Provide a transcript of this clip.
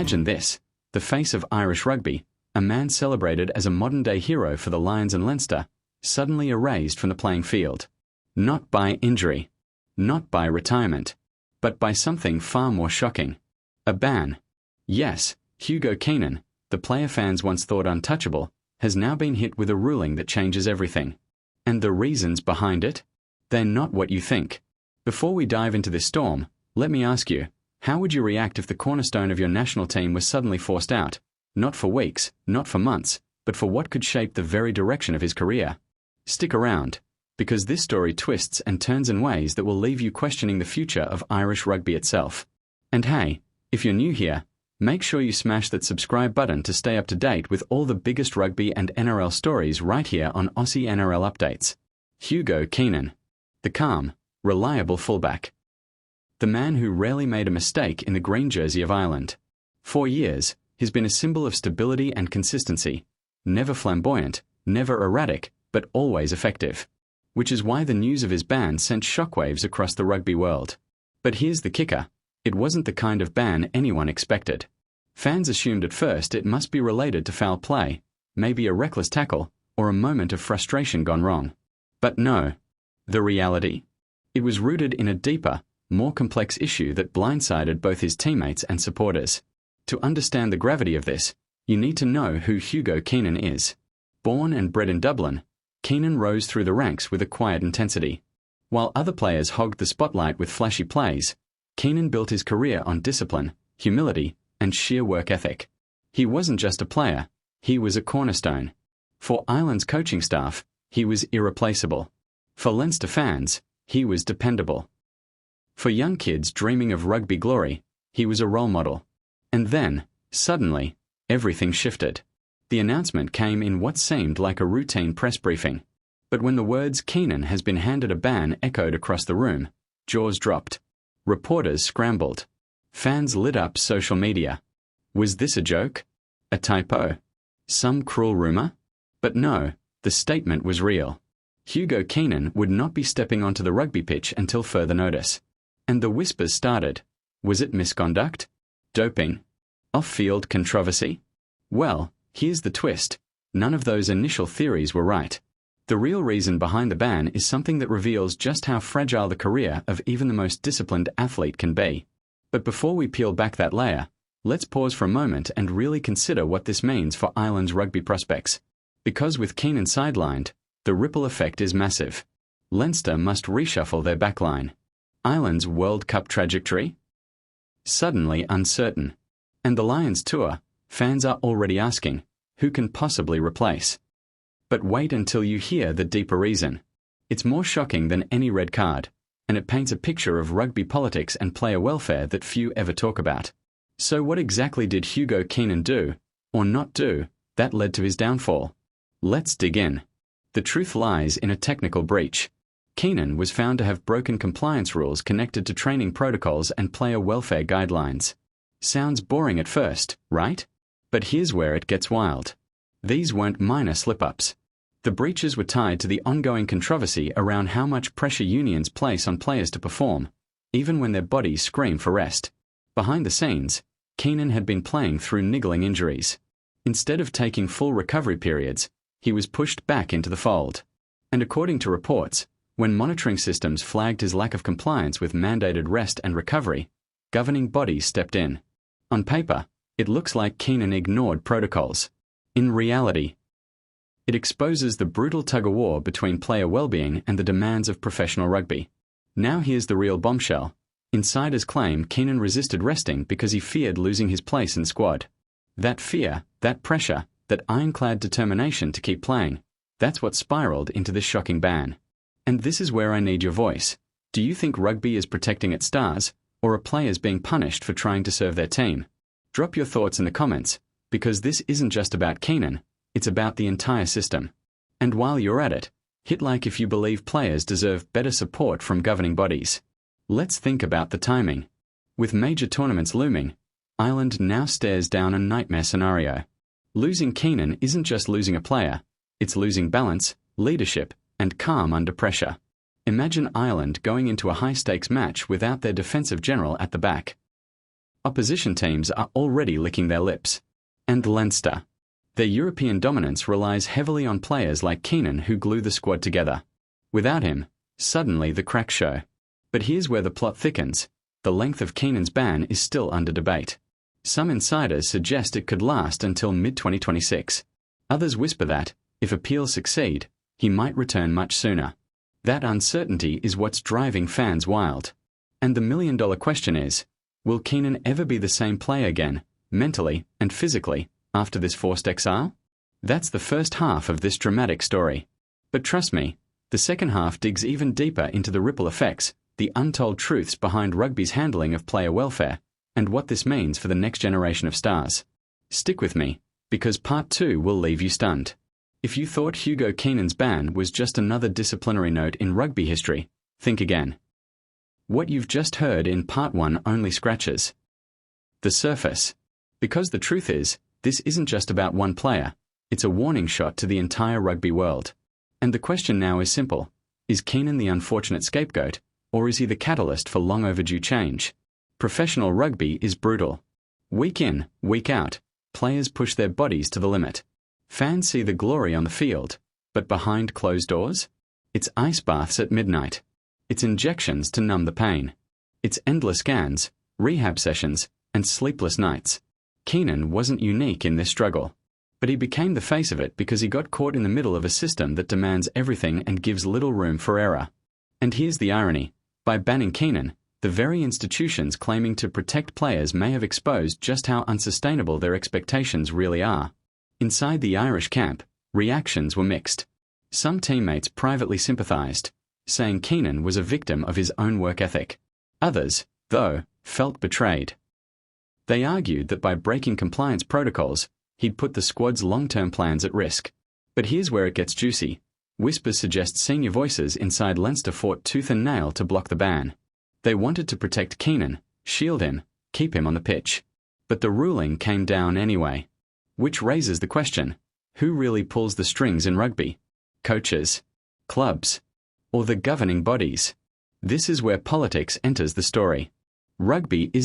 Imagine this: the face of Irish rugby, a man celebrated as a modern-day hero for the Lions and Leinster, suddenly erased from the playing field. Not by injury, not by retirement, but by something far more shocking: a ban. Yes, Hugo Keenan, the player fans once thought untouchable, has now been hit with a ruling that changes everything. And the reasons behind it? They're not what you think. Before we dive into this storm, let me ask you, how would you react if the cornerstone of your national team was suddenly forced out? Not for weeks, not for months, but for what could shape the very direction of his career. Stick around, because this story twists and turns in ways that will leave you questioning the future of Irish rugby itself. And hey, if you're new here, make sure you smash that subscribe button to stay up to date with all the biggest rugby and NRL stories right here on Aussie NRL Updates. Hugo Keenan, the calm, reliable fullback. The man who rarely made a mistake in the green jersey of Ireland. For years, he's been a symbol of stability and consistency, never flamboyant, never erratic, but always effective. Which is why the news of his ban sent shockwaves across the rugby world. But here's the kicker: it wasn't the kind of ban anyone expected. Fans assumed at first it must be related to foul play, maybe a reckless tackle, or a moment of frustration gone wrong. But no. The reality? It was rooted in a deeper, more complex issue that blindsided both his teammates and supporters. To understand the gravity of this, you need to know who Hugo Keenan is. Born and bred in Dublin, Keenan rose through the ranks with a quiet intensity. While other players hogged the spotlight with flashy plays, Keenan built his career on discipline, humility, and sheer work ethic. He wasn't just a player, he was a cornerstone. For Ireland's coaching staff, he was irreplaceable. For Leinster fans, he was dependable. For young kids dreaming of rugby glory, he was a role model. And then, suddenly, everything shifted. The announcement came in what seemed like a routine press briefing. But when the words "Keenan has been handed a ban" echoed across the room, jaws dropped. Reporters scrambled. Fans lit up social media. Was this a joke? A typo? Some cruel rumor? But no, the statement was real. Hugo Keenan would not be stepping onto the rugby pitch until further notice. And the whispers started. Was it misconduct? Doping? Off-field controversy? Well, here's the twist: none of those initial theories were right. The real reason behind the ban is something that reveals just how fragile the career of even the most disciplined athlete can be. But before we peel back that layer, let's pause for a moment and really consider what this means for Ireland's rugby prospects. Because with Keenan sidelined, the ripple effect is massive. Leinster must reshuffle their backline. Ireland's World Cup trajectory? Suddenly uncertain. And the Lions tour, fans are already asking, who can possibly replace? But wait until you hear the deeper reason. It's more shocking than any red card, and it paints a picture of rugby politics and player welfare that few ever talk about. So what exactly did Hugo Keenan do, or not do, that led to his downfall? Let's dig in. The truth lies in a technical breach. Keenan was found to have broken compliance rules connected to training protocols and player welfare guidelines. Sounds boring at first, right? But here's where it gets wild. These weren't minor slip-ups. The breaches were tied to the ongoing controversy around how much pressure unions place on players to perform, even when their bodies scream for rest. Behind the scenes, Keenan had been playing through niggling injuries. Instead of taking full recovery periods, he was pushed back into the fold. And according to reports, when monitoring systems flagged his lack of compliance with mandated rest and recovery, governing bodies stepped in. On paper, it looks like Keenan ignored protocols. In reality, it exposes the brutal tug-of-war between player well-being and the demands of professional rugby. Now here's the real bombshell. Insiders claim Keenan resisted resting because he feared losing his place in the squad. That fear, that pressure, that ironclad determination to keep playing, that's what spiraled into this shocking ban. And this is where I need your voice. Do you think rugby is protecting its stars, or are players being punished for trying to serve their team? Drop your thoughts in the comments, because this isn't just about Keenan, it's about the entire system. And while you're at it, hit like if you believe players deserve better support from governing bodies. Let's think about the timing. With major tournaments looming, Ireland now stares down a nightmare scenario. Losing Keenan isn't just losing a player, it's losing balance, leadership, and calm under pressure. Imagine Ireland going into a high-stakes match without their defensive general at the back. opposition teams are already licking their lips. And Leinster. Their European dominance relies heavily on players like Keenan who glue the squad together. Without him, suddenly the cracks show. But here's where the plot thickens. The length of Keenan's ban is still under debate. Some insiders suggest it could last until mid-2026. Others whisper that, if appeals succeed, he might return much sooner. That uncertainty is what's driving fans wild. And the million-dollar question is, will Keenan ever be the same player again, mentally and physically, after this forced exile? That's the first half of this dramatic story. But trust me, the second half digs even deeper into the ripple effects, the untold truths behind rugby's handling of player welfare, and what this means for the next generation of stars. Stick with me, because part 2 will leave you stunned. If you thought Hugo Keenan's ban was just another disciplinary note in rugby history, think again. What you've just heard in part 1 only scratches the surface. Because the truth is, this isn't just about one player, it's a warning shot to the entire rugby world. And the question now is simple. Is Keenan the unfortunate scapegoat, or is he the catalyst for long overdue change? Professional rugby is brutal. Week in, week out, players push their bodies to the limit. Fans see the glory on the field, but behind closed doors? It's ice baths at midnight. It's injections to numb the pain. It's endless scans, rehab sessions, and sleepless nights. Keenan wasn't unique in this struggle, but he became the face of it because he got caught in the middle of a system that demands everything and gives little room for error. And here's the irony. By banning Keenan, the very institutions claiming to protect players may have exposed just how unsustainable their expectations really are. Inside the Irish camp, reactions were mixed. Some teammates privately sympathised, saying Keenan was a victim of his own work ethic. Others, though, felt betrayed. They argued that by breaking compliance protocols, he'd put the squad's long-term plans at risk. But here's where it gets juicy. Whispers suggest senior voices inside Leinster fought tooth and nail to block the ban. They wanted to protect Keenan, shield him, keep him on the pitch. But the ruling came down anyway. Which raises the question, who really pulls the strings in rugby? Coaches? Clubs? Or the governing bodies? This is where politics enters the story. Rugby isn't